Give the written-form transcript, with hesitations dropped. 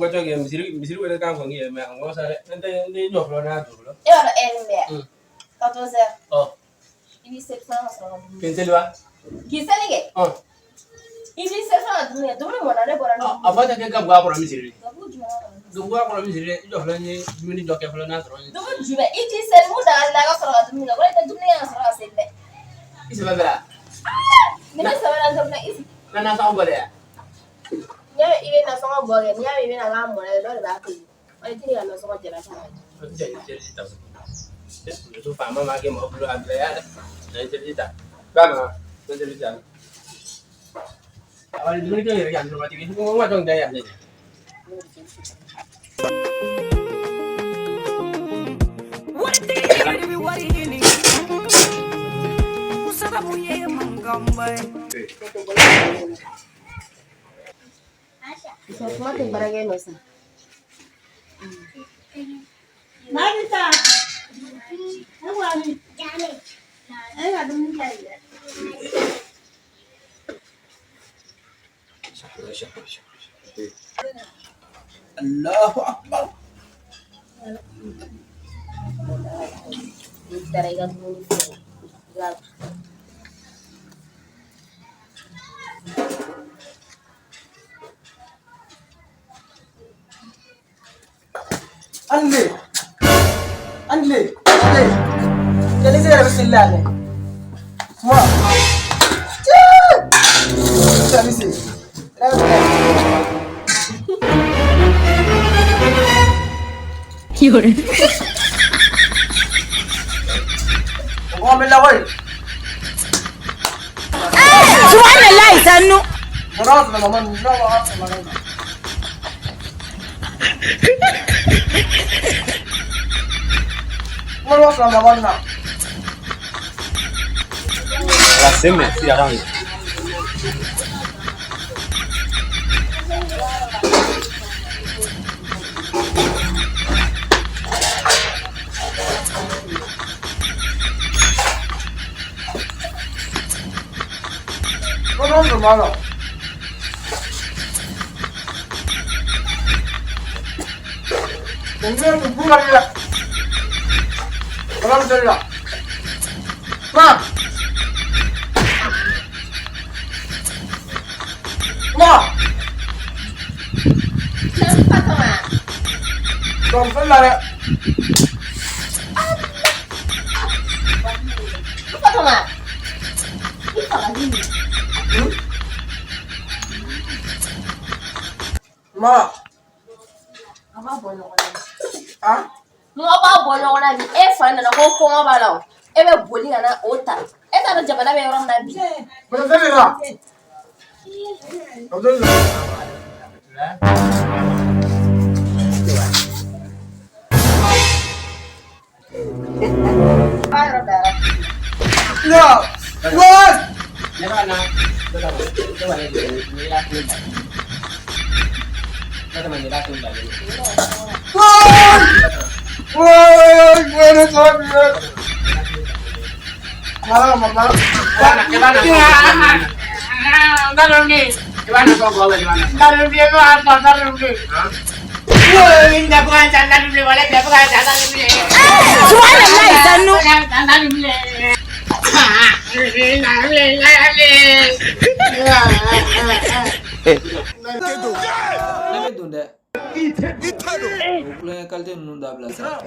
baca game misiri wala kan ko ngi me ngo sa ndi jox lo na jox lo e wala en 14 heures oh ini 700 so penselwa kisani ke oh ini 700 dum mo na le bora no afata ke gabwa ko misiri gabu juma gabwa ko misiri jox lo ni mini jox ke flo na tro dum juma iti sen mu da la ga so dum ni ko ta dum ni ya so se be isi babela ni sa wala dum na isi na sa ngole ya nya ibe na so ngo boge nya ibe na ga mo le do ba ko ai ti ya na so jela sa itu fama mage mo bulu abla ya na cerita bama na cerita awal dulu itu ya yang rumah TV ngomong dong daya aja Bisa semua barangnya nosa. Marita. Awali. Ay, adum kaya. Allahu Akbar. Taregan dulu. Gal. Anle. Jadi saya bismillah ni. Semua. Jadi sih. Yun. Oh, melawai. Subhanallah sanu. Berat nama man, berat nama man. Berat nama man na. La seme si arang. Berat nama man. Mungkin bukan dia. Berat dia. Ma. Ma. Don't lah ya. Fatoma. Ika lagi ni. Ma. Apa bolong ko na. Ah? Mo ba bolong ko na ni e fa na ko ko ba law. E be boli na ota. E ta na jabana be ram na bi. Berat dia lah. Betul lah. Para dara. Ya. Buat. Nero na. Coba ni la kuda. Kata man nila kuda. Buat. Buat. Buat saja. Malam. Gimana? Dalam ni. Gimana kau bawa gimana? Dalam dia tu apa? Dalam dia. Woi, tidak bukan dalam ni, boleh tidak bukan dalam ni. Subhanallah sanu. Dalam ni. Name dunda. Ito. Kulo kalde nunda blasa.